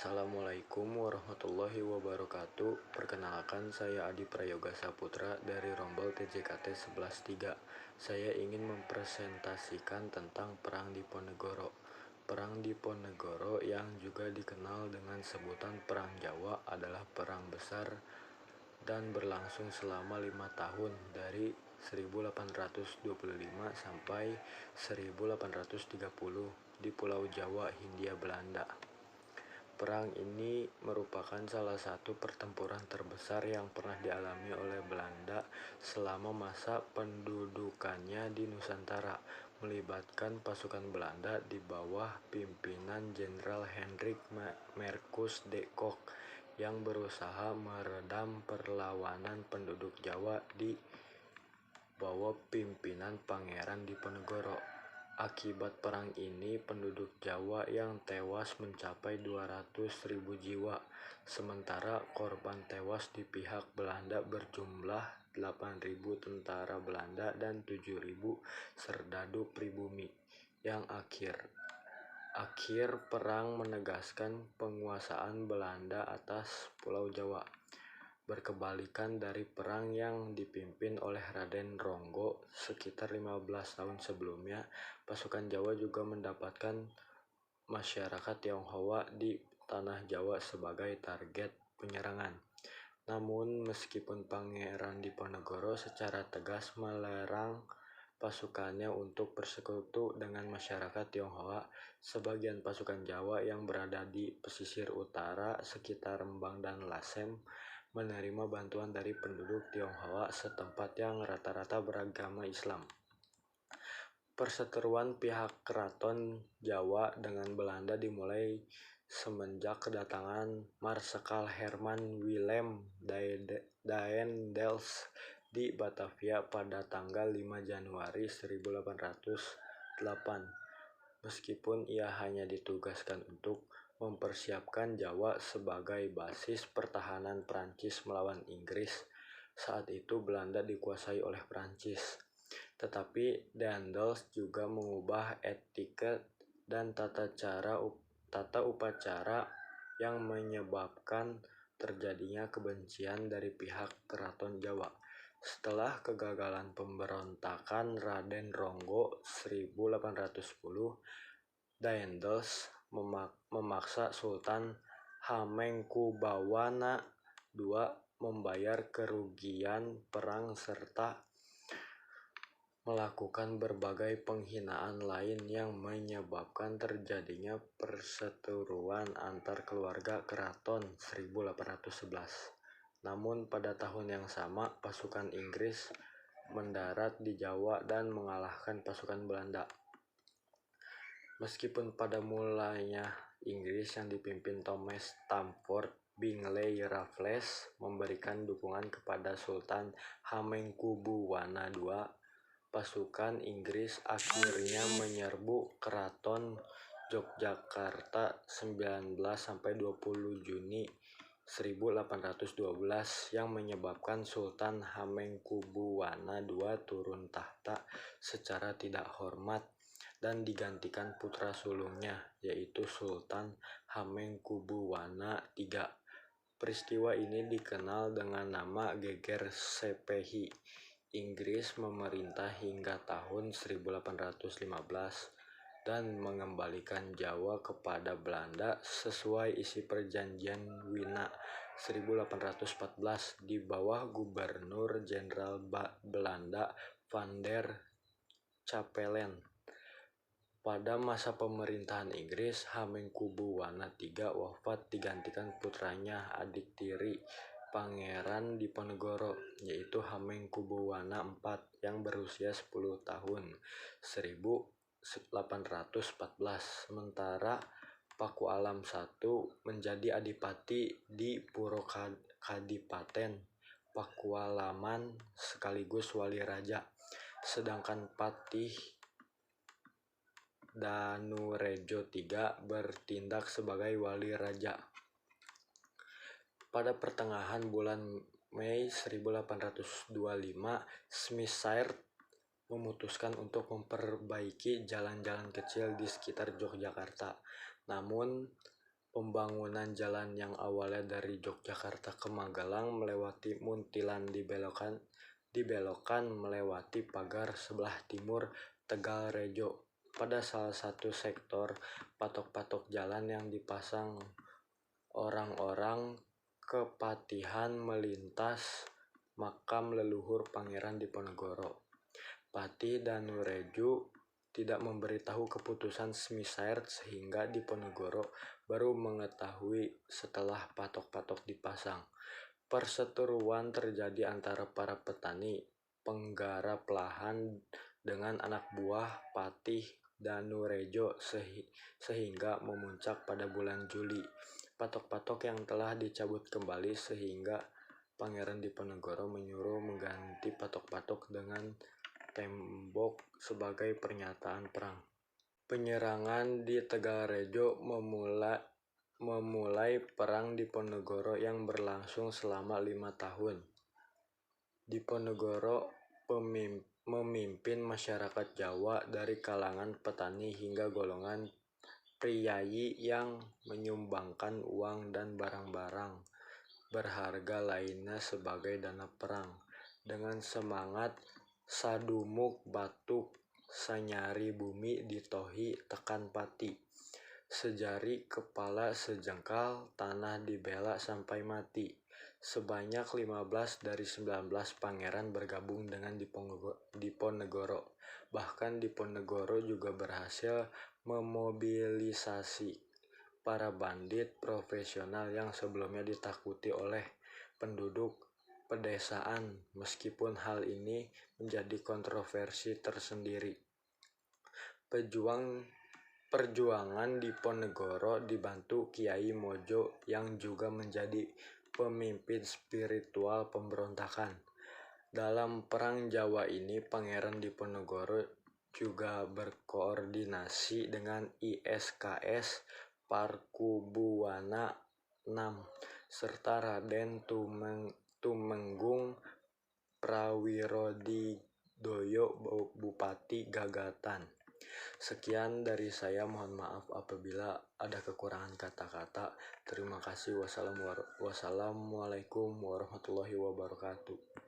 Assalamualaikum warahmatullahi wabarakatuh. Perkenalkan, saya Adi Prayoga Saputra dari Rombol TJKT 113. Saya ingin mempresentasikan tentang Perang Diponegoro. Perang Diponegoro yang juga dikenal dengan sebutan Perang Jawa adalah perang besar dan berlangsung selama 5 tahun dari 1825 sampai 1830 di Pulau Jawa, Hindia Belanda. Perang ini merupakan salah satu pertempuran terbesar yang pernah dialami oleh Belanda selama masa pendudukannya di Nusantara, melibatkan pasukan Belanda di bawah pimpinan Jenderal Hendrik Marcus de Kock yang berusaha meredam perlawanan penduduk Jawa di bawah pimpinan Pangeran Diponegoro. Akibat perang ini, penduduk Jawa yang tewas mencapai 200.000 jiwa, sementara korban tewas di pihak Belanda berjumlah 8.000 tentara Belanda dan 7.000 serdadu pribumi. Yang akhir perang menegaskan penguasaan Belanda atas Pulau Jawa. Berkebalikan dari perang yang dipimpin oleh Raden Ronggo sekitar 15 tahun sebelumnya, pasukan Jawa juga mendapatkan masyarakat Tionghoa di tanah Jawa sebagai target penyerangan. Namun meskipun Pangeran Diponegoro secara tegas melarang pasukannya untuk bersekutu dengan masyarakat Tionghoa, sebagian pasukan Jawa yang berada di pesisir utara sekitar Rembang dan Lasem menerima bantuan dari penduduk Tionghoa setempat yang rata-rata beragama Islam. Perseteruan pihak keraton Jawa dengan Belanda dimulai semenjak kedatangan Marsekal Herman Willem Daendels di Batavia pada tanggal 5 Januari 1808. Meskipun ia hanya ditugaskan untuk mempersiapkan Jawa sebagai basis pertahanan Prancis melawan Inggris, saat itu Belanda dikuasai oleh Prancis. Tetapi Daendels juga mengubah etiket dan tata upacara yang menyebabkan terjadinya kebencian dari pihak keraton Jawa. Setelah kegagalan pemberontakan Raden Ronggo 1810, Daendels memaksa Sultan Hamengkubuwana II membayar kerugian perang serta melakukan berbagai penghinaan lain yang menyebabkan terjadinya perseteruan antar keluarga keraton 1811. Namun pada tahun yang sama, pasukan Inggris mendarat di Jawa dan mengalahkan pasukan Belanda. Meskipun pada mulanya Inggris yang dipimpin Thomas Stamford Bingley Raffles memberikan dukungan kepada Sultan Hamengkubuwana II, pasukan Inggris akhirnya menyerbu Keraton Yogyakarta 19-20 Juni 1812 yang menyebabkan Sultan Hamengkubuwana II turun tahta secara tidak hormat dan digantikan putra sulungnya, yaitu Sultan Hamengkubuwana III. Peristiwa ini dikenal dengan nama Geger Sepehi. Inggris memerintah hingga tahun 1815 dan mengembalikan Jawa kepada Belanda sesuai isi perjanjian Wina 1814 di bawah Gubernur Jenderal Belanda Van der Capellen. Pada masa pemerintahan Inggris, Hamengkubuwana III wafat digantikan putranya adik tiri Pangeran Diponegoro, yaitu Hamengkubuwana IV yang berusia 10 tahun 1814. Sementara Pakualam I menjadi adipati di Purokadipaten Pakualaman sekaligus wali raja, sedangkan Patih Danurejo III bertindak sebagai wali raja. Pada pertengahan bulan Mei 1825, Smithside memutuskan untuk memperbaiki jalan-jalan kecil di sekitar Yogyakarta. Namun, Pembangunan jalan yang awalnya dari Yogyakarta ke Magelang melewati Muntilan dibelokkan melewati pagar sebelah timur Tegalrejo. Pada salah satu sektor patok-patok jalan yang dipasang orang-orang kepatihan melintas makam leluhur Pangeran Diponegoro. Patih Danureju tidak memberitahu keputusan semisair sehingga Diponegoro baru mengetahui setelah patok-patok dipasang. Perseteruan terjadi antara para petani penggarap lahan dengan anak buah Patih Danurejo sehingga memuncak pada bulan Juli. Patok-patok yang telah dicabut kembali sehingga Pangeran Diponegoro menyuruh mengganti patok-patok dengan tembok sebagai pernyataan perang. Penyerangan di Tegalrejo memulai perang Diponegoro yang berlangsung selama 5 tahun. Diponegoro memimpin masyarakat Jawa dari kalangan petani hingga golongan priyayi yang menyumbangkan uang dan barang-barang berharga lainnya sebagai dana perang. Dengan semangat sadumuk batuk sanyari bumi ditohi tekan pati. Sejari kepala sejengkal tanah dibela sampai mati. Sebanyak 15 dari 19 pangeran bergabung dengan Diponegoro. Bahkan Diponegoro juga berhasil memobilisasi para bandit profesional yang sebelumnya ditakuti oleh penduduk pedesaan. Meskipun hal ini menjadi kontroversi tersendiri, perjuangan Diponegoro dibantu Kiai Mojo yang juga menjadi pemimpin spiritual pemberontakan. Dalam perang Jawa ini, Pangeran Diponegoro juga berkoordinasi dengan ISKS Parkubuwana VI serta Raden Tumenggung Prawirodidoyo Bupati Gagatan. Sekian dari saya, mohon maaf apabila ada kekurangan kata-kata. Terima kasih. Wassalamualaikum warahmatullahi wabarakatuh.